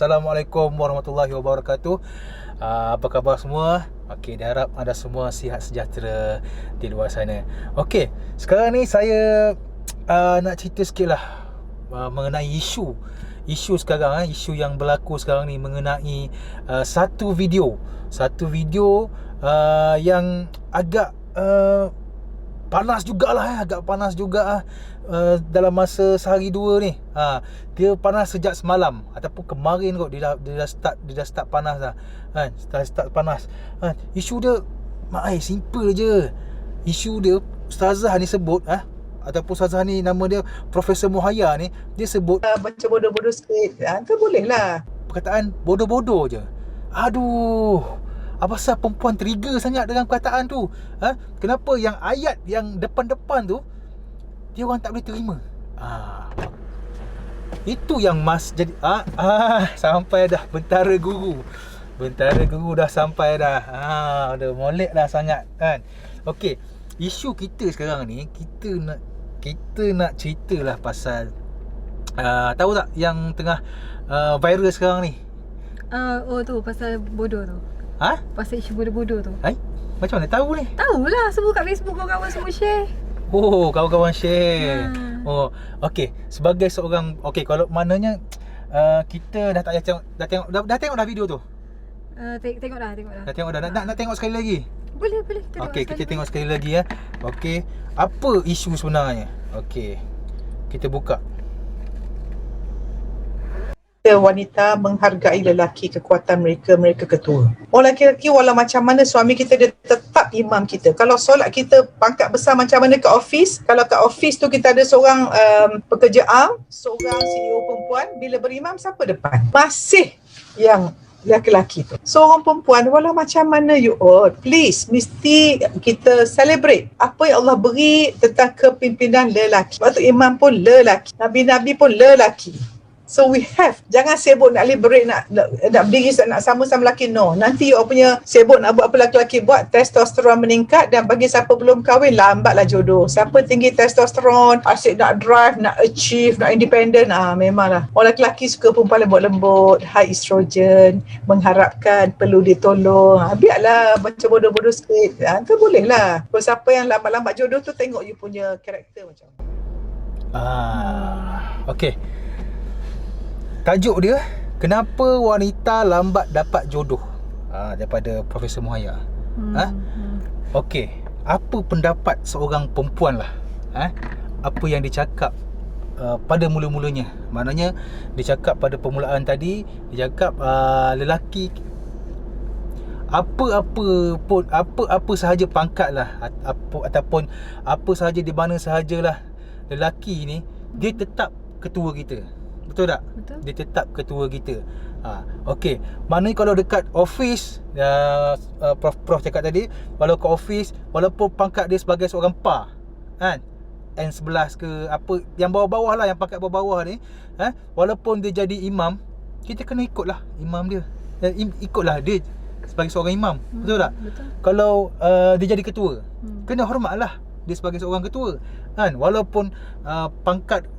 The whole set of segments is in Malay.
Assalamualaikum warahmatullahi wabarakatuh. Apa khabar semua? Okey, harap anda semua sihat sejahtera di luar sana. Okey, sekarang ni saya nak cerita sikit lah mengenai isu sekarang, isu yang berlaku sekarang ni mengenai satu video yang agak panas jugalah, dalam masa sehari dua ni. Dia panas sejak semalam ataupun kemarin kot, dia dah start panas dah kan. Start panas kan. Isu dia simple je. Isu dia ustazah ni sebut ataupun ustazah ni, nama dia Profesor Muhaya ni, dia sebut Baca bodoh-bodoh sikit, tu boleh lah. perkataan bodoh-bodoh je. Aduh, apa pasal perempuan trigger sangat dengan perkataan tu? Kenapa yang ayat yang depan-depan tu dia orang tak boleh terima? Itu yang jadi sampai dah bentara guru dah sampai dah. Dah molek dah sangat kan. Okey, isu kita sekarang ni, kita nak ceritalah pasal tahu tak yang tengah viral sekarang ni? Tu pasal bodoh tu. Pasal isu bodoh-bodoh tu. Macam mana tahu ni? Tahulah, semua kat Facebook kawan-kawan semua share. Oh, kawan-kawan share. Oh, okey. Sebagai seorang, kalau maknanya kita dah tak payah tengok dah video tu. Tengok dah. Dah tengok dah. Nak tengok sekali lagi? Boleh. Okey, kita tengok sekali lagi ya. Okey, apa isu sebenarnya? Okey, kita buka. Wanita menghargai lelaki, kekuatan mereka ketua. Orang lelaki walau macam mana suami kita, dia tetap imam kita. Kalau solat kita pangkat besar macam mana ke office, kalau kat office tu kita ada seorang pekerja am, seorang CEO perempuan, bila berimam siapa depan? Masih yang lelaki tu. Seorang perempuan walau macam mana you all, please mesti kita celebrate apa yang Allah beri tentang kepimpinan lelaki. Sebab tu imam pun lelaki, nabi-nabi pun lelaki. So we have, jangan sibuk nak liberate, nak berdiri, nak sama-sama lelaki. No, nanti you punya sibuk nak buat apa lelaki buat, testosteron meningkat, dan bagi siapa belum kahwin, lambatlah jodoh. Siapa tinggi testosteron, asyik nak drive, nak achieve, nak independent, memanglah. Orang lelaki suka perempuan lembut-lembut, high estrogen, mengharapkan, perlu ditolong. Biarlah baca bodoh-bodoh sikit. Tu boleh lah. Kalau siapa yang lambat-lambat jodoh tu, tengok you punya karakter macam mana. Okey. Tajuk dia, kenapa wanita lambat dapat jodoh, daripada Profesor Muhaya. Okey, apa pendapat seorang perempuan lah, apa yang dicakap pada mula-mulanya. Maknanya dia cakap pada permulaan tadi, dia cakap lelaki apa sahaja pangkat lah, ataupun apa sahaja di mana sahajalah, lelaki ni dia tetap ketua kita. Betul tak? Betul. Dia tetap ketua kita. Okey, maknanya kalau dekat office, Prof cakap tadi, walau ke office, walaupun pangkat dia sebagai seorang PA kan, N11 ke apa, yang bawah-bawah lah, yang pangkat bawah-bawah ni, walaupun dia jadi imam, kita kena ikutlah imam dia, ikutlah dia sebagai seorang imam. Betul tak? Betul. Kalau dia jadi ketua, kena hormatlah dia sebagai seorang ketua kan, walaupun pangkat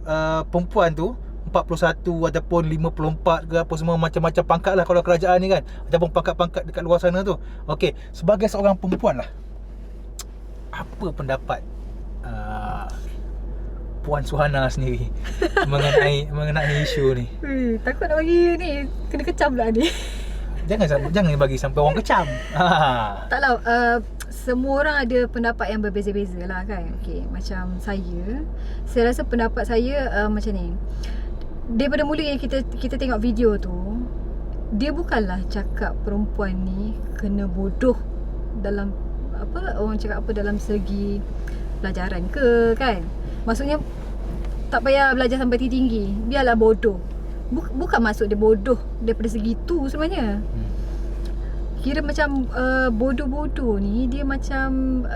perempuan tu 41 ataupun 54 ke apa, semua macam-macam pangkat lah kalau kerajaan ni kan, ataupun pangkat-pangkat dekat luar sana tu. Okey, sebagai seorang perempuan lah, apa pendapat Puan Suhana sendiri mengenai isu ni? Takut nak bagi ni kena kecam pula ni. Jangan bagi sampai orang kecam. Taklah, semua orang ada pendapat yang berbeza-beza lah kan. Okey, macam saya rasa pendapat saya macam ni. Daripada mula yang kita tengok video tu, dia bukanlah cakap perempuan ni kena bodoh dalam orang cakap dalam segi pelajaran ke kan. Maksudnya tak payah belajar sampai tinggi, biarlah bodoh. Bukan maksud dia bodoh daripada segi tu sebenarnya. Kira macam bodoh-bodoh ni, dia macam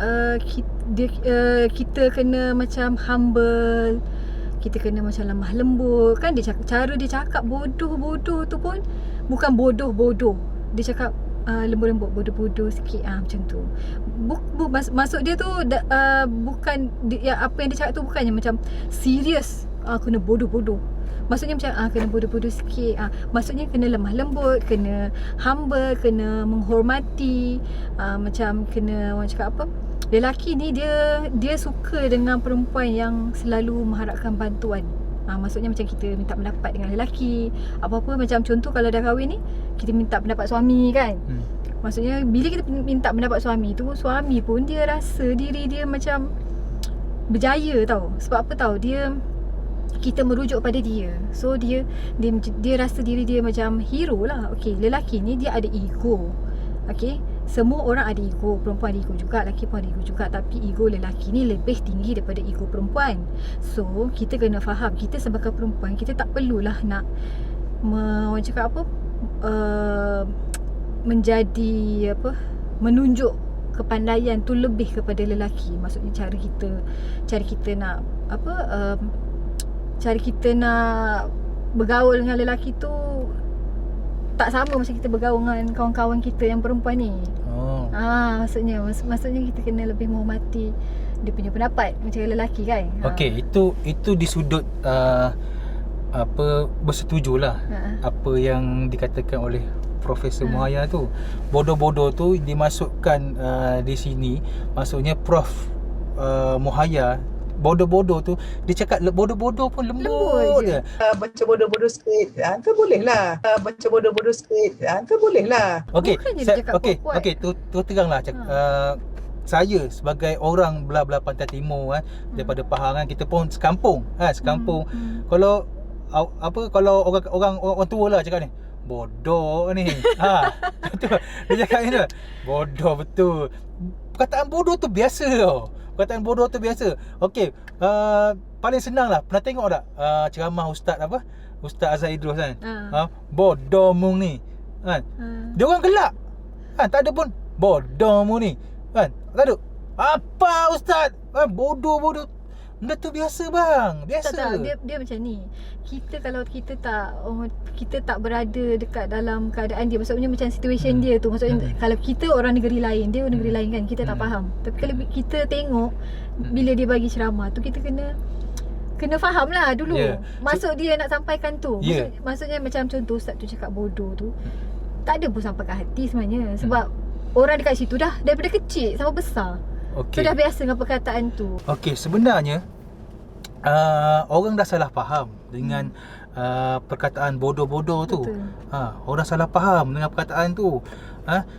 kita kena macam humble, kita kena macam lemah lembut kan. Cara dia cakap bodoh-bodoh tu pun bukan bodoh-bodoh, dia cakap lembut-lembut, bodoh-bodoh sikit, macam tu. Maksud dia tu bukan apa yang dia cakap tu bukannya macam serius kena bodoh-bodoh. Maksudnya macam kena bodoh-bodoh sikit. Maksudnya kena lemah lembut, kena humble, kena menghormati. Macam kena, orang cakap apa, lelaki ni dia suka dengan perempuan yang selalu mengharapkan bantuan. Maksudnya macam kita minta pendapat dengan lelaki. Apa-apa macam contoh kalau dah kahwin ni, kita minta pendapat suami kan. Maksudnya bila kita minta pendapat suami tu, suami pun dia rasa diri dia macam berjaya tau. Sebab apa tau, kita merujuk pada dia. So dia rasa diri dia macam hero lah. Okay, lelaki ni dia ada ego. Okay, semua orang ada ego. Perempuan ada ego juga, lelaki pun ada ego juga. Tapi ego lelaki ni lebih tinggi daripada ego perempuan. So kita kena faham, kita sebagai perempuan, kita tak perlulah nak orang cakap apa, menjadi apa, menunjuk kepandaian tu lebih kepada lelaki. Maksudnya cara kita nak apa, cara kita nak bergaul dengan lelaki tu tak sama macam kita bergaul dengan kawan-kawan kita yang perempuan ni. Maksudnya kita kena lebih menghormati dia punya pendapat macam lelaki kan. Okey, itu di sudut bersetujulah apa yang dikatakan oleh Profesor Muhaya tu. Bodoh-bodoh tu dimasukkan di sini. Maksudnya Prof Muhaya, bodoh-bodoh tu dia cakap bodoh-bodoh pun lembut je. Baca bodoh-bodoh sikit, tu boleh lah. Baca bodoh-bodoh sikit, tu boleh lah. Okey, tu teranglah cakap. Saya sebagai orang belah-belah pantai timur daripada Pahang kan, kita pun sekampung sekampung. Kalau kalau orang tua lah cakap ni, bodoh ni. Betul. Dia cakap ni, bodoh betul. Perkataan bodoh tu biasa tau. Perkataan bodoh tu biasa. Okey, paling senang lah. Pernah tengok tak ceramah Ustaz Azhar Idrus kan? Bodoh mung ni kan? Dia orang gelak kan? Tak ada pun bodoh mung ni kan? Tak ada. Apa Ustaz? Bodoh. Benda tu biasa bang. Biasa. Tak, dia macam ni. Kalau kita tak berada dekat dalam keadaan dia, maksudnya macam situation dia tu. Maksudnya kalau kita orang negeri lain, dia negeri lain kan, kita tak faham. Tapi kalau kita tengok bila dia bagi ceramah tu, kita kena faham lah dulu. Maksud dia nak sampaikan tu. Maksudnya macam contoh Ustaz tu cakap bodoh tu, tak ada pun sampai ke hati sebenarnya. Sebab orang dekat situ dah daripada kecil sampai besar. So dah biasa dengan perkataan tu. Okey, sebenarnya orang dah salah faham dengan perkataan bodoh-bodoh tu. Orang salah faham dengan perkataan tu.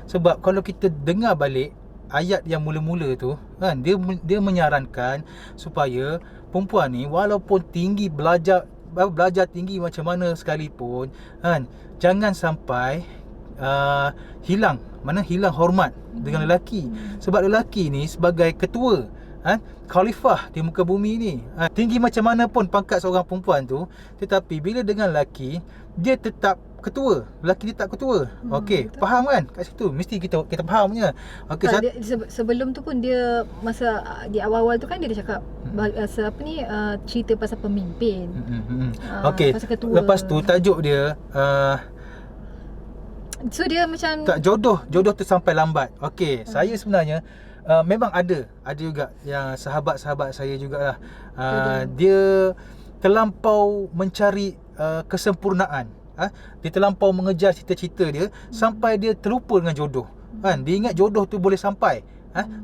Sebab kalau kita dengar balik ayat yang mula-mula tu kan, dia menyarankan supaya perempuan ni walaupun tinggi belajar tinggi macam mana sekalipun kan, jangan sampai hilang hormat dengan lelaki. Sebab lelaki ni sebagai ketua khalifah di muka bumi ni, tinggi macam mana pun pangkat seorang perempuan tu, tetapi bila dengan lelaki, dia tetap ketua. Lelaki dia tak ketua. Okey, faham kan? Kat situ mesti kita fahamnya. Okey, sebelum tu pun dia masa di awal-awal tu kan dia dah cakap cerita pasal pemimpin. Okey, lepas tu tajuk dia so dia macam tak jodoh tu sampai lambat. Okey, saya sebenarnya memang ada juga yang sahabat-sahabat saya jugalah, dia terlampau mencari kesempurnaan. Dia terlampau mengejar cita-cita dia sampai dia terlupa dengan jodoh kan. Dia ingat jodoh tu boleh sampai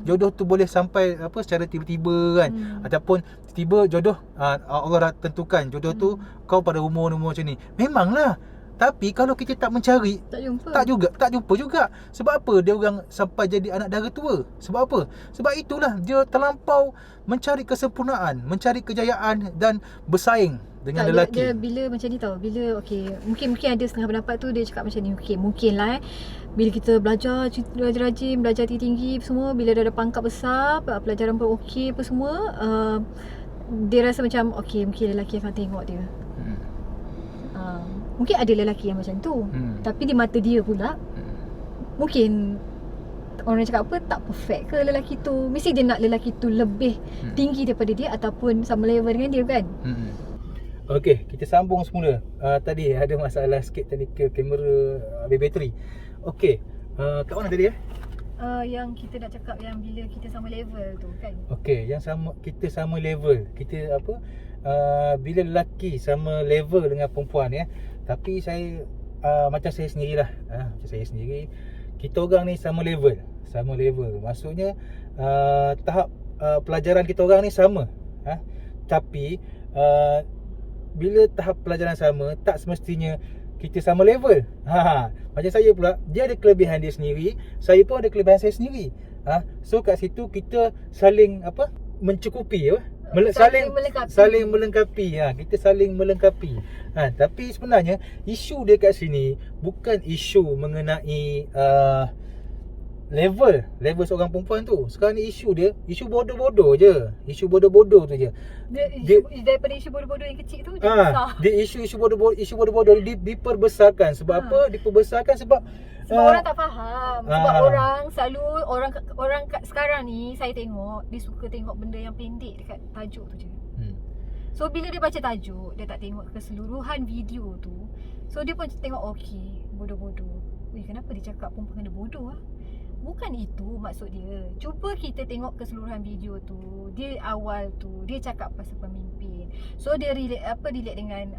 jodoh tu boleh sampai secara tiba-tiba kan, ataupun tiba jodoh Allah dah tentukan jodoh tu kau pada umur macam ni. Memanglah, tapi kalau kita tak mencari, tak jumpa juga. Sebab apa dia orang sampai jadi anak dara tua? Sebab apa? Sebab itulah dia terlampau mencari kesempurnaan, mencari kejayaan dan bersaing dengan lelaki. Dia bila macam ni tau, bila mungkin ada setengah pendapat tu dia cakap macam ni, mungkinlah bila kita belajar rajin, belajar tinggi semua, bila dah ada pangkat besar, pelajaran pun apa semua, dia rasa macam mungkin lelaki akan tengok dia. Mungkin ada lelaki yang macam tu, tapi di mata dia pula mungkin orang cakap tak perfect ke lelaki tu. Mesti dia nak lelaki tu lebih tinggi daripada dia ataupun sama level dengan dia kan. Okey, kita sambung semula. Tadi ada masalah sikit teknikal kamera bateri. Okey, kat mana tadi yang kita nak cakap yang bila kita sama level tu kan. Okey, yang kita sama level. Kita apa? Bila lelaki sama level dengan perempuan ya. Tapi saya macam saya sendirilah. Macam saya sendiri, kita orang ni sama level. Sama level. Maksudnya tahap pelajaran kita orang ni sama. Tapi bila tahap pelajaran sama, tak semestinya kita sama level. Macam saya pula, dia ada kelebihan dia sendiri, saya pun ada kelebihan saya sendiri. So kat situ kita saling apa? Mencukupi apa? Saling melengkapi. Kita saling melengkapi. Tapi sebenarnya isu dia kat sini bukan isu mengenai level seorang perempuan tu. Sekarang ni isu bodoh-bodoh je. Isu bodoh-bodoh tu je. Dia daripada isu bodoh-bodoh yang kecil tu dia besar. Dia isu bodoh-bodoh diperbesarkan. Sebab apa? Diperbesarkan sebab orang tak faham. Sebab orang selalu orang kat sekarang ni saya tengok dia suka tengok benda yang pendek dekat tajuk tu je. So bila dia baca tajuk, dia tak tengok keseluruhan video tu. So dia pun tengok okey, bodoh-bodoh. Kenapa dia cakap perempuan kena bodoh Bukan itu maksud dia. Cuba kita tengok keseluruhan video tu. Dia awal tu dia cakap pasal pemimpin. So dia relate dengan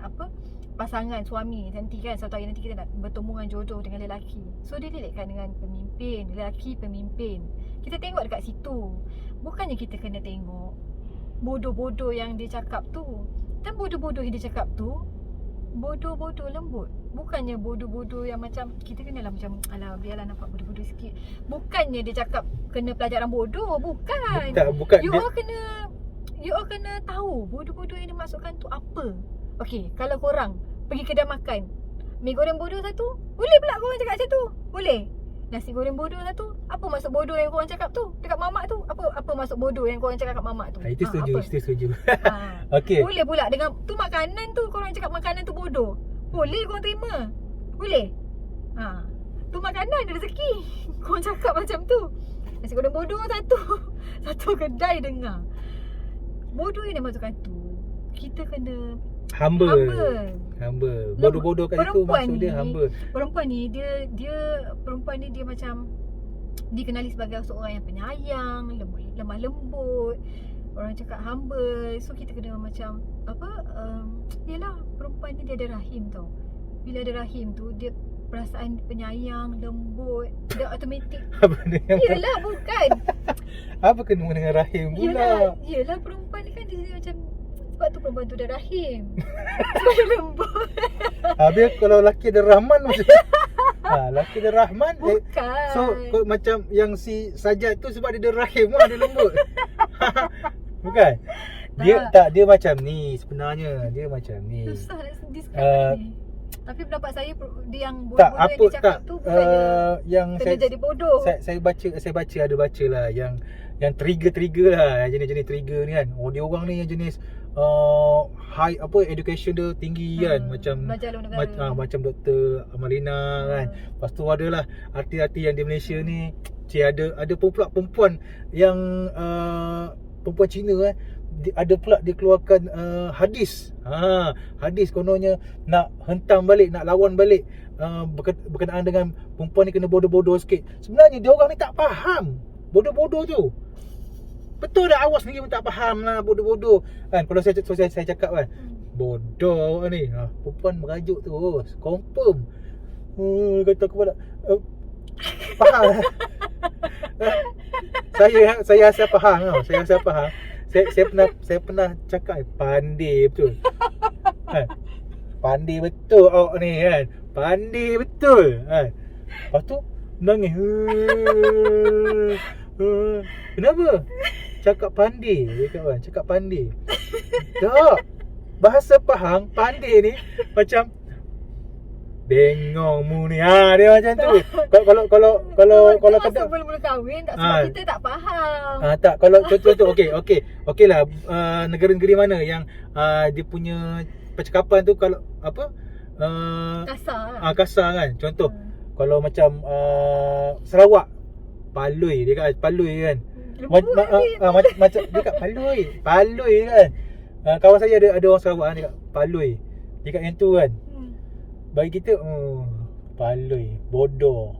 pasangan suami nanti kan. Suatu hari nanti kita nak bertemu dengan jodoh dengan lelaki. So dia relatekan dengan pemimpin, lelaki pemimpin. Kita tengok dekat situ. Bukannya kita kena tengok bodoh-bodoh yang dia cakap tu. Dan bodoh-bodoh yang dia cakap tu bodoh-bodoh lembut. Bukannya bodoh-bodoh yang macam kita kenalah macam alah biarlah nampak bodoh-bodoh sikit. Bukannya dia cakap kena pelajaran bodoh. Bukan. You all kena tahu bodoh-bodoh yang dimasukkan tu apa. Okey, kalau korang pergi kedai makan, mi goreng bodoh satu, boleh pula korang cakap macam tu? Boleh. Nasi goreng bodoh satu, apa maksud bodoh yang korang cakap tu? Dekat mamak tu, apa maksud bodoh yang korang cakap kat mamak tu? Itu setuju. Okey. Boleh pula dengan tu makanan tu korang cakap makanan tu bodoh. Boleh korang terima? Boleh? Tu makanan rezeki. Korang cakap macam tu. Nasi goreng bodoh satu kedai dengar. Bodoh yang dimasukkan tu, kita kena humble. Bodoh-bodoh kat situ maksud dia humble. Perempuan ni dia macam dikenali sebagai seorang yang penyayang, lemah lembut. Orang cakap humble. So kita kena macam yelah, perempuan ni dia ada rahim tau. Bila ada rahim tu, dia perasaan penyayang, lembut, dia automatik. Yelah, bukan. Apa kena dengan rahim pula? Yelah, perempuan ni kan dia macam, sebab tu perempuan tu ada rahim. Sebab dia lembut. Habis kalau lelaki ada Rahman maksudnya. Lelaki ada Rahman. Bukan. So macam yang si Sajat tu sebab dia ada rahim, dia lembut. Bukan. Dia macam ni sebenarnya. Dia macam ni. Susah nak describe ni. Tapi pendapat saya dia yang bodoh-bodoh yang dia cakap tu bukannya yang kena jadi bodoh. Saya baca lah yang trigger lah, jenis-jenis trigger ni kan. Dia orang ni yang jenis high education dia tinggi kan, macam macam Dr. Amalina kan. Lepas tu adalah artis-artis yang di Malaysia ni, ada pula perempuan yang perempuan Cina kan, ada pula dia keluarkan hadis. Hadis kononnya nak hentam balik, nak lawan balik berkenaan dengan perempuan ni kena bodoh-bodoh sikit. Sebenarnya dia orang ni tak faham bodoh-bodoh tu. Betul dah, awak sendiri pun tak faham lah bodoh-bodoh kan. Kalau saya cakap kan, bodoh awak ni, perempuan merajuk terus, confirm. Kata kepada faham. Saya rasa faham tau. Saya faham. Saya pernah cakap pandai betul. Pandai betul awak ni kan. Pandai betul kan. Lepas tu nangis. Kenapa? Cakap pandai. Cakap pandai. Tak. Bahasa Pahang pandai ni macam bengong mu ni. Dia macam tu. Kalau kata sebelum kahwin tak sebab kita tak faham. Tak, kalau contoh okey lah, negara-negara mana yang dia punya percakapan tu kalau kasar lah. Kasar kan. Contoh kalau macam Sarawak, palui, dia kat palui kan. Macam dia kat palui kan. Kawan saya ada orang Sarawak kan, dia kat palui. Dia kat yang tu kan. Bagi kita palui, bodoh.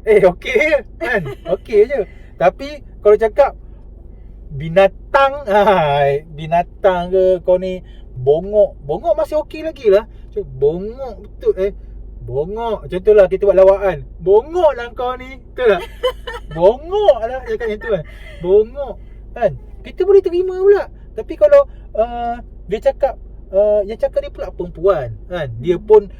okey je kan. Okey je. Tapi kalau cakap binatang, binatang ke kau ni, bongok masih okey lagi lah. Bongok betul bongok. Contohlah kita buat lawaan, bongok lah kau ni, betul tak? Bongok lah cakap macam tu kan. Bongok kan, kita boleh terima pula. Tapi kalau dia cakap yang cakap dia pula perempuan kan, dia pun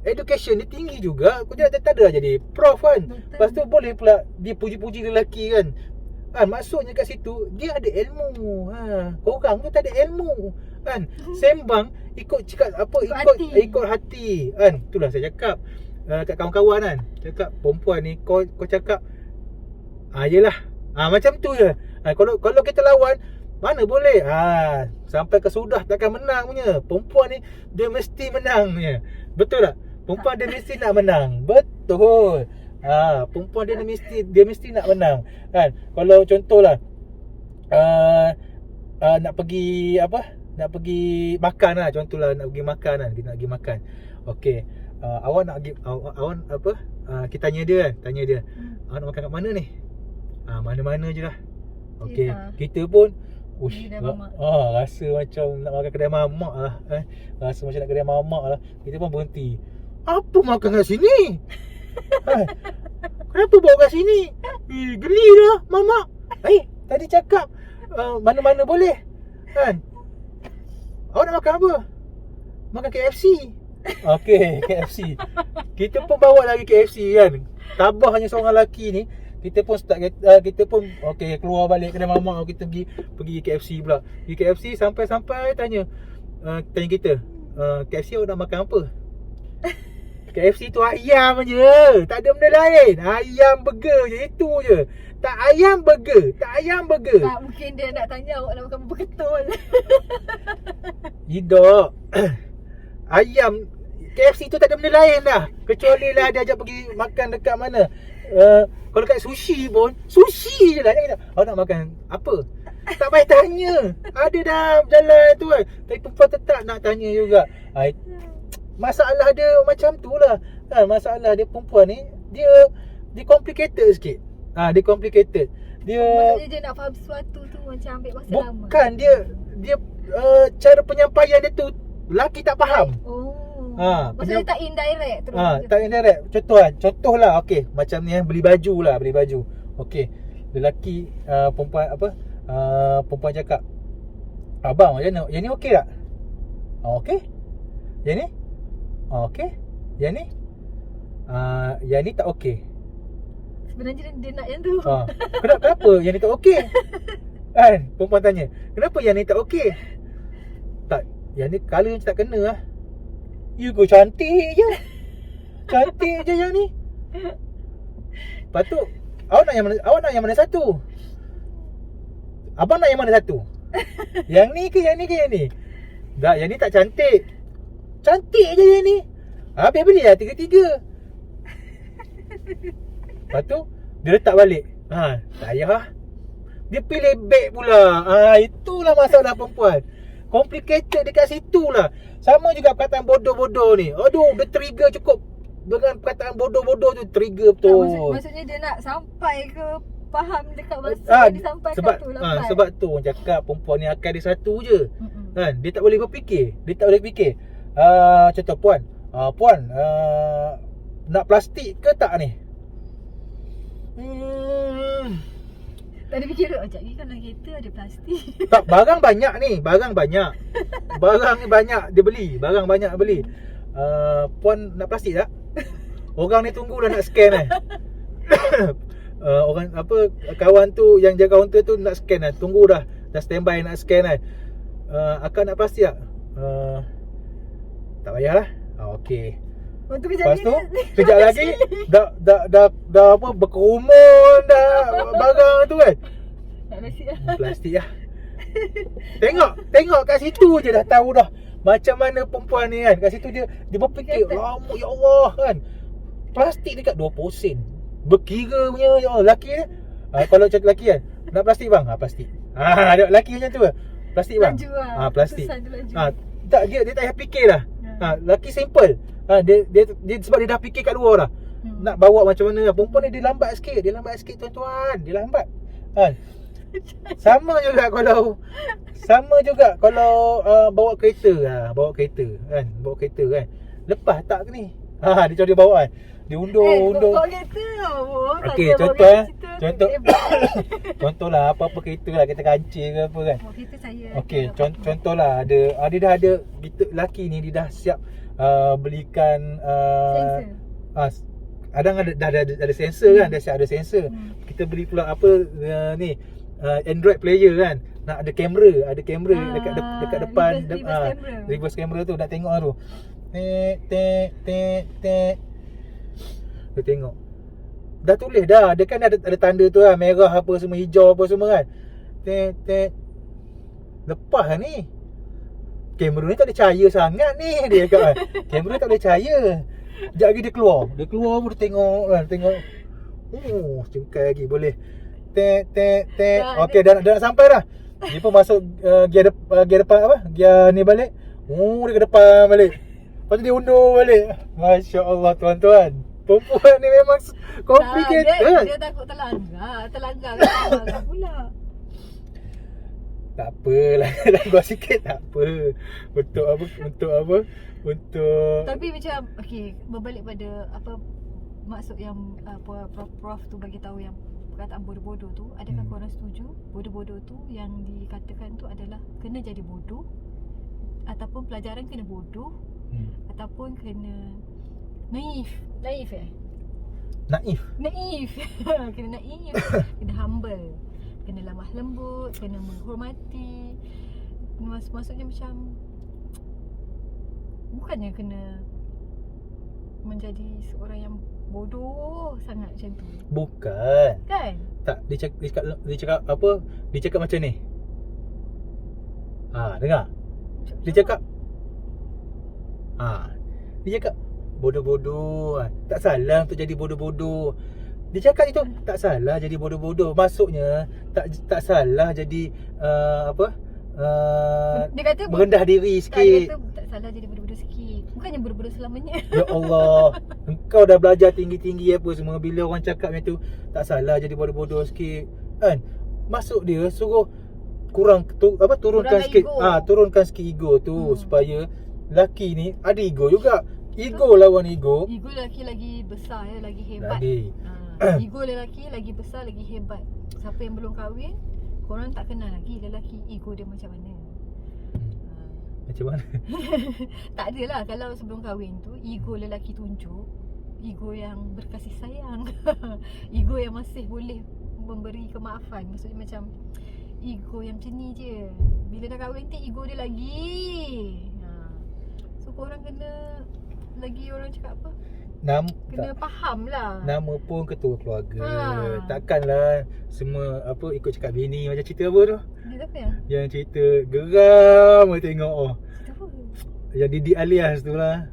education dia tinggi juga. Kau tak ada jadi prof kan. Betul. Lepas tu boleh pula dia puji-puji lelaki kan. Maksudnya kat situ dia ada ilmu. Korang tu tak ada ilmu kan. Sembang ikut cakap apa, ikut hati kan. Itulah saya cakap kat kawan-kawan kan. Cakap perempuan ni kau cakap yelah. Macam tu je. Kalau kita lawan, mana boleh. Sampai ke sudah takkan menang punya. Perempuan ni dia mesti menang punya. Betul tak? Perempuan dia mesti nak menang. Betul. Perempuan dia mesti nak menang kan. Kalau contohlah nak pergi makan lah, contohlah nak pergi makan kan, kita nak pergi makan. Okey, awak nak pergi, awak apa, kita tanya dia, awak nak makan kat mana ni? Mana-mana je lah. Okey, kita pun rasa macam nak makan kedai mamak lah kan. Rasa macam nak kedai mamak lah. Kita pun berhenti. Apa makan kat sini? Kenapa bawa kat sini? Geli dah mamak. Tadi cakap mana-mana boleh kan. Awak nak makan apa? Makan KFC. Okey, KFC. Kita pun bawa lagi KFC kan. Tabahnya seorang lelaki ni, kita pun okey, keluar balik kedai mamak, kita pergi KFC pula. Pergi KFC sampai tanya kita, KFC awak nak makan apa? KFC tu ayam je, tak ada benda lain. Ayam burger je, itu je. Tak ayam burger. Tak, mungkin dia nak tanya awak nak makan apa ketul. Tidak. Ayam KFC tu tak ada benda lain dah, kecuali lah dia ajak pergi makan dekat mana. Kalau kat sushi pun, sushi je lah. Awak nak makan apa? Tak payah tanya. Ada dah berjalan tu kan. Tapi perempuan tetap nak tanya juga. Masalah dia macam tu lah kan. Masalah dia perempuan ni, dia complicated sikit. Dia complicated. Maksudnya dia nak faham sesuatu tu macam ambil masa lama. Bukan, dia cara penyampaian dia tu lelaki tak faham. Maksudnya tak indirect terus. Tak indirect. Contohlah okey, macam ni beli baju. Okey, lelaki perempuan perempuan cakap, abang macam mana? Yang ni okey tak? Okey. Yang ni? Okey. Yang ni? Yang ni tak okey. Sebenarnya dia nak yang tu. Kenapa yang ni tak okey? Kan? Perempuan tanya, kenapa yang ni tak okey? Tak, yang ni colour macam tak kena lah. You go cantik je. Cantik je yang ni. Lepas tu, awak nak yang mana satu? Abang nak yang mana satu? Yang ni ke yang ni? Tak, yang ni tak cantik. Cantik je yang ni. Habis beli lah 3-3. Lepas tu dia letak balik. Tak payah. Dia pilih beg pula. Itulah masalah perempuan. Complicated dekat situ lah. Sama juga perkataan bodoh-bodoh ni. Aduh, dia trigger cukup. Dengan perkataan bodoh-bodoh tu trigger betul. Maksudnya dia nak sampai ke faham dekat masa dia sampai satu lambat. Sebab tu orang cakap perempuan ni akal dia satu je. Kan? Dia tak boleh berfikir. Contoh puan, nak plastik ke tak ni? Tadi fikir sekejap lagi kan dalam kereta ada plastik. Tak, barang banyak ni. Barang ni banyak dia beli. Puan nak plastik tak? Orang ni tunggulah nak scan orang kawan tu yang jaga kaunter tu nak scan tunggu dah standby nak scan akak nak plastik tak? Tak payahlah. Okey. Lepas tu kejap lagi dah apa berkerumun dah barang tu kan. Plastik lah. Tengok kat situ je dah tahu dah macam mana perempuan ni kan. Kat situ dia berfikir, lama ya Allah kan. Plastik dekat 20 sen. Berkira punya ya Allah. Lelaki ni kalau cakap lelaki kan, nak plastik bang? Plastik. Lelaki macam tu lah. Plastik bang? Plastik. Tak, dia tak payah fikir lah. Lelaki simple. Dia sebab dia dah fikir kat luar dah. nak bawa macam mana. Perempuan ni dia lambat sikit tuan-tuan. Dia lambat kan. Sama juga kalau bawa kereta kan. Bawa kereta kan. Lepas tak ke ni? Dia cakap dia bawa kan. Dia undur. Bawa kereta. Okey, contohlah apa-apa kereta lah, kereta kancil ke apa kan. Bawa kereta saya. Okey, contohlah dia dah ada kita lelaki ni dia dah siap belikan Sensor. dah ada sensor kan, dah siap ada sensor. Kita beli pula apa ni Android player kan. Nak ada kamera dekat depan reverse camera tu nak tengok tu. Tek. Dia tengok. Dah tulis dah. Dia kan ada tanda tu lah, merah apa semua, hijau apa semua kan. Tek. Lepas lah ni. Kamera ni tak ada cahaya sangat ni, dia cakap kan. Kamera tak ada cahaya. Sekejap lagi dia keluar pun dia tengok kan, tengok. Cengkai lagi boleh. Tek. Okey, dah nak sampai dah. Dia pun masuk gear depan apa? Gear ni balik. Dia ke depan balik. Lepas tu dia undur balik. Masya-Allah tuan-tuan. Perempuan ni memang complicated. Dia takut terlanggar kan pula. Tak apalah, langgar sikit tak apa. Untuk apa? Tapi macam okey, berbalik pada apa maksud yang prof tu bagi tahu yang perkataan bodoh-bodoh tu, adakah korang setuju bodoh-bodoh tu yang dikatakan tu adalah kena jadi bodoh ataupun pelajaran kena bodoh ataupun kena naif Naif. kena naif, kena humble, kena lemah lembut, kena menghormati. Maksudnya macam bukannya kena menjadi seorang yang bodoh sangat macam tu. Bukan. Kan? Tak, dia cakap apa? Dia cakap macam ni. Dengar. Dia cakap bodoh-bodoh. Tak salah untuk jadi bodoh-bodoh. Dia cakap itu tak salah jadi bodoh-bodoh. Maksudnya tak salah jadi dia kata merendah diri sikit. Dia kata tak salah jadi bodoh-bodoh sikit. Bukannya bodoh-bodoh selamanya. Ya Allah, engkau dah belajar tinggi-tinggi apa semua. Bila orang cakap macam tu, tak salah jadi bodoh-bodoh sikit kan. Maksud dia suruh turunkan sikit ego. Turunkan sikit ego tu supaya lelaki ni ada ego juga. Ego lawan ego. Ego lelaki lagi besar lagi hebat. Ego lelaki lagi besar, lagi hebat. Siapa yang belum kahwin, korang tak kenal lagi lelaki ego dia macam mana. Macam mana? Tak adalah, kalau sebelum kahwin tu ego lelaki tunjuk ego yang berkasih sayang. Ego yang masih boleh memberi kemaafan. Maksudnya macam ego yang macam ni je. Bila dah kahwin tu ego dia lagi. So korang kena lagi orang cakap apa? Kena faham lah. Nama pun ketua keluarga. Takkanlah semua apa ikut cakap bini. Macam cerita apa tu? Cerita apa yang? Yang cerita geram tengok. Cerita apa? Yang Didi Alias tu lah.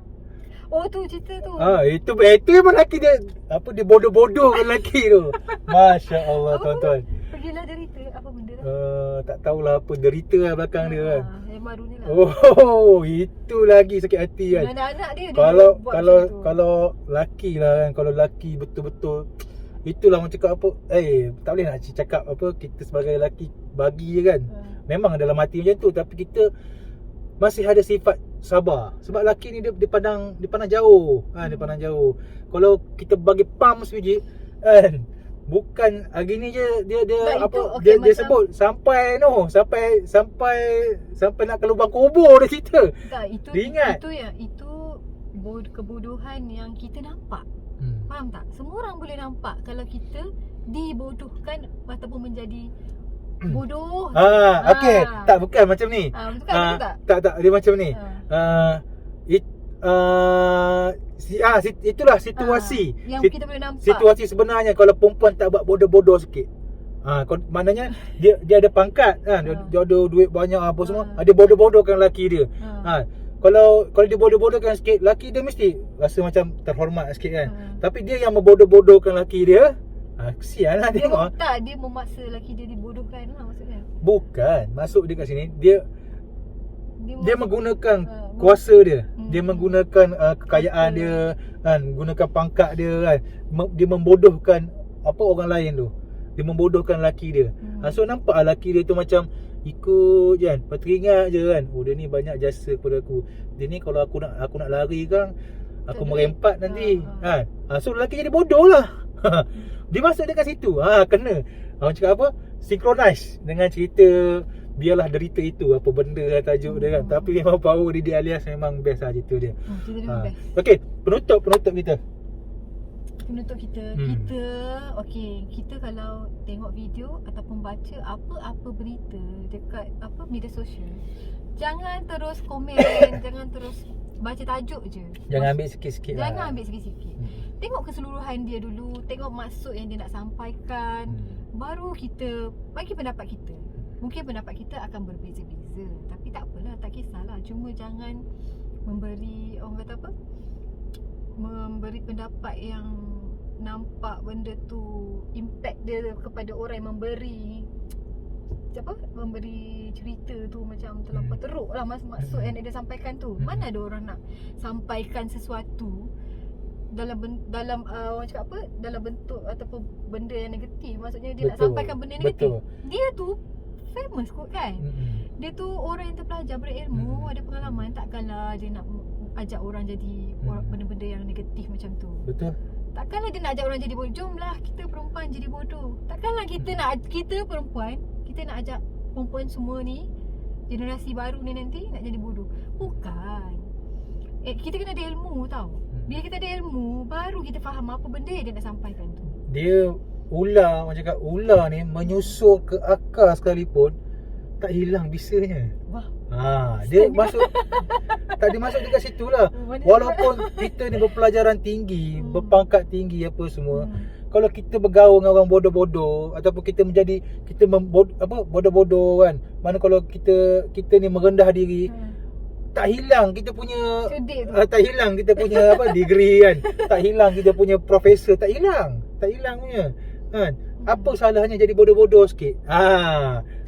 Oh tu cerita tu. Itu memang lelaki dia dia bodoh-bodoh kan lelaki tu. Masya Allah tuan-tuan. Pergilah derita apa benda tu? Tak tahulah apa derita lah belakang dia kan. Yang baru ni lah. Itu lagi sakit hati kan. Anak-anak dia Kalau laki lah kan, kalau laki betul-betul itulah orang cakap apa, tak boleh nak cakap apa kita sebagai lelaki bagi je kan. Memang dalam hati macam tu, tapi kita masih ada sifat sabar. Sebab lelaki ni dia pandang jauh kan, dia pandang jauh. Kalau kita bagi pam sebiji kan, bukan hari ni je dia dia sebut sampai nak ke lubang kubur dia cerita. Dia ingat. Itu kebodohan yang kita nampak. Faham tak? Semua orang boleh nampak kalau kita dibodohkan ataupun menjadi bodoh. Okey. Tak, bukan macam ni. Betul tak? Tak, dia macam ni. Itulah situasi. Yang kita boleh nampak. Situasi sebenarnya kalau perempuan tak buat bodoh-bodoh sikit. Maknanya dia ada pangkat kan, dia ada duit banyak apa semua. Dia bodoh-bodohkan lelaki dia. Kalau dia bodoh-bodohkan sikit, lelaki dia mesti rasa macam terhormat sikit kan. Tapi dia yang membodoh-bodohkan lelaki dia, kesian lah tengok. Dia memaksa lelaki dia dibodohkan lah maksudnya. Bukan, masuk dia kat sini dia menggunakan kuasa dia. Dia menggunakan kekayaan dia kan, gunakan pangkat dia kan. Dia membodohkan orang lain tu. Dia membodohkan laki dia. So nampak laki dia tu macam ikut je kan. Lepas teringat je kan, dia ni banyak jasa kepada aku. Dia ni kalau aku nak lari kan, aku merempat nanti kan. So lelaki jadi bodoh lah. Dia masuk dekat situ. Kena. Orang cakap apa? Synchronize dengan cerita Biarlah Derita Itu. Apa benda lah tajuk dia kan. Tapi memang power Didi Alias memang best lah cerita dia. Cerita dia memang best. Okay, penutup kita. Penutup kita. Kita kalau tengok video ataupun baca apa-apa berita dekat media sosial, jangan terus komen, jangan terus baca tajuk je. Jangan ambil sikit-sikit lah. Jangan ambil sikit-sikit. Tengok keseluruhan dia dulu, tengok maksud yang dia nak sampaikan, baru kita bagi pendapat kita. Mungkin pendapat kita akan berbeza-beza, tapi tak apalah, tak kisahlah. Cuma jangan memberi, orang kata apa, memberi pendapat yang nampak benda tu impact dia kepada orang yang memberi cerita tu macam terlampau teruk lah maksud yang dia sampaikan tu. Mana ada orang nak sampaikan sesuatu dalam orang cakap apa, dalam bentuk ataupun benda yang negatif. Maksudnya dia nak sampaikan benda negatif. Dia tu famous kot kan. Dia tu orang yang terpelajar, berilmu, ada pengalaman. Takkanlah dia nak ajak orang jadi benda-benda yang negatif macam tu. Betul. Takkanlah dia nak ajak orang jadi bodoh. Jomlah kita perempuan jadi bodoh. Takkanlah kita perempuan, kita nak ajak perempuan semua ni, generasi baru ni nanti nak jadi bodoh. Bukan. Kita kena ada ilmu tau. Bila kita ada ilmu, baru kita faham apa benda yang dia nak sampaikan tu. Dia orang cakap ular ni menyusul ke akar sekalipun tak hilang bisanya. Wah. Dia masuk tak dia masuk dekat situ lah. Walaupun kita ni berpelajaran tinggi, berpangkat tinggi apa semua, kalau kita bergaul dengan orang bodoh-bodoh ataupun kita bodoh-bodoh kan. Mana kalau kita ni merendah diri, tak hilang kita punya tak hilang kita punya degree kan. Tak hilang kita punya profesor, tak hilang punya kan. Apa salahnya jadi bodoh-bodoh sikit?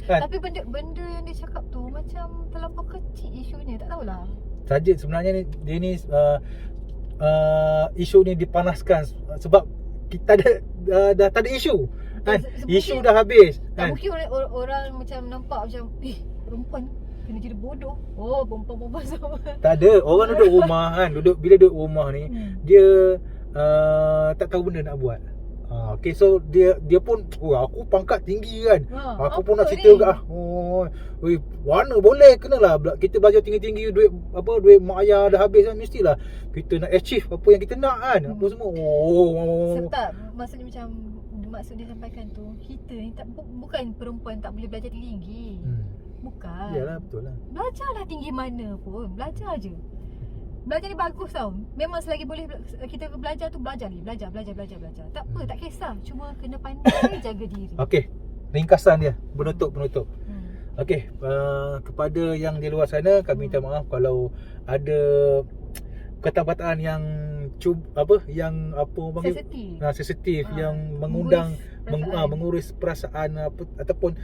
Kan? Tapi benda yang dia cakap tu macam terlampau kecil isunya, tak tahulah. Saja sebenarnya dia ni isu ni dipanaskan sebab kita dah tak ada isu kan. Isu dah habis tak kan. Mungkin orang macam nampak macam perempuan kena jadi bodoh. Perempuan sama. Tak ada. Orang duduk rumah kan, bila duduk rumah ni dia tak tahu benda nak buat. Okay, so dia pun aku pangkat tinggi kan. Aku pun nak cerita kat mana boleh, kenalah kita belajar tinggi-tinggi, duit mak ayah dah habis kan, mestilah kita nak achieve apa yang kita nak kan. Apa semua. Sebab maksudnya macam maksud dia sampaikan tu, kita ni bukan perempuan tak boleh belajar tinggi. Bukan. Yalah, betul lah. Belajarlah tinggi mana pun, belajar je. Belajar ni bagus tau. Memang selagi boleh kita belajar tu, belajar. Tak apa, tak kisah. Cuma kena pandai jaga diri. Okey, ringkasan dia, penutup. Okey, kepada yang di luar sana, kami minta maaf kalau ada perkataan yang sensitif, yang mengundang mengurus perasaan ataupun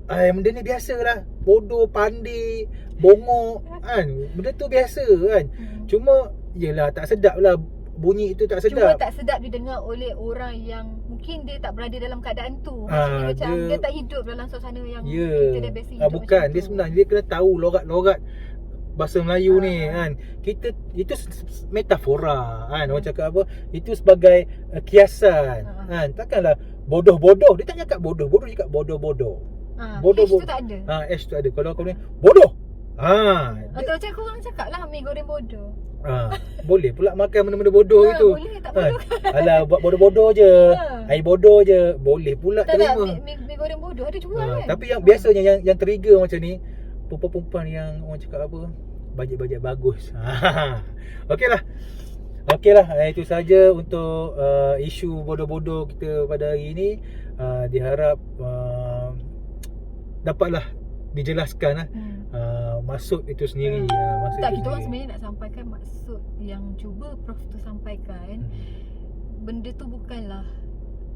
benda ni biasa lah. Bodoh, pandai, bongok kan. Benda tu biasa kan. Cuma yelah, tak sedap lah. Bunyi itu tak sedap. Cuma tak sedap didengar oleh orang yang mungkin dia tak berada dalam keadaan tu. Maksudnya macam dia tak hidup dalam suasana yang kita dah biasa hidup. Bukan, dia sebenarnya dia kena tahu logat-logat bahasa Melayu ni kan. Kita itu metafora kan. Orang cakap apa, itu sebagai kiasan kan. Takkanlah bodoh-bodoh. Dia tak cakap bodoh, cakap bodoh-bodoh. Bodoh tu tak ada. H tu ada. Kalau kau ni bodoh. Atau macam aku orang cakap lah, mi goreng bodoh. Boleh pula makan benda-benda bodoh itu. Boleh, tak bodoh kan. Alah, buat bodoh-bodoh je. Air bodoh je. Boleh pula terima. Mi goreng bodoh ada jual kan. Tapi yang biasanya yang trigger macam ni, perempuan yang orang cakap apa, bajet-bajet bagus. Okeylah, itu saja untuk isu bodoh-bodoh kita pada hari ini. Diharap dapatlah dijelaskan maksud itu sendiri. Kita orang sebenarnya nak sampaikan maksud yang cuba Prof tu sampaikan. Benda tu bukanlah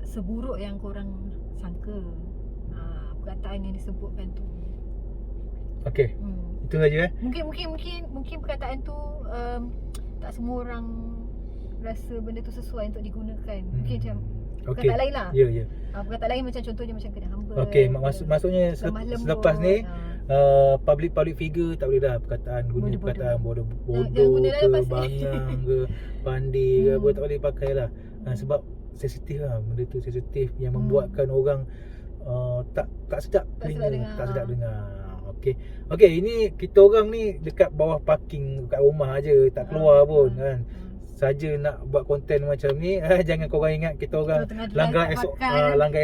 seburuk yang korang sangka. Perkataan yang disebutkan tu. Okey. Itu saja Mungkin perkataan tu tak semua orang rasa benda tu sesuai untuk digunakan. Mungkin macam perkataan lain lah. Ya. Perkataan lain macam contohnya macam kena hamba. Okey, maksudnya lemah lembut. selepas ni public figure tak boleh dah guna perkataan bodoh guna lah ke lepas ni. bangang ke pandai ke apa, tak boleh pakai lah. Sebab sensitif lah, benda tu sensitif yang membuatkan orang tak sedap telinga, tak sedap dengar. Okey, ini kita orang ni dekat bawah parking kat rumah aje, tak keluar pun kan. Saja nak buat konten macam ni, jangan korang ingat kita orang langgar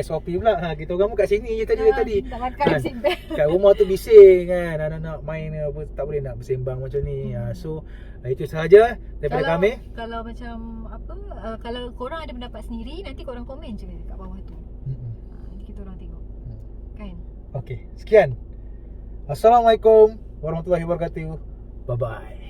SOP pula. Kita orang pun kat sini je tadi. Tak makan seatbelt. Kat rumah tu bising kan, anak-anak main apa, tak boleh nak bersembang macam ni. So itu sahaja daripada kami. Kalau macam apa, kalau korang ada pendapat sendiri, nanti korang komen je kat bawah tu. Nanti kita orang tengok. Kan? Okey, sekian. Assalamualaikum warahmatullahi wabarakatuh. Bye bye.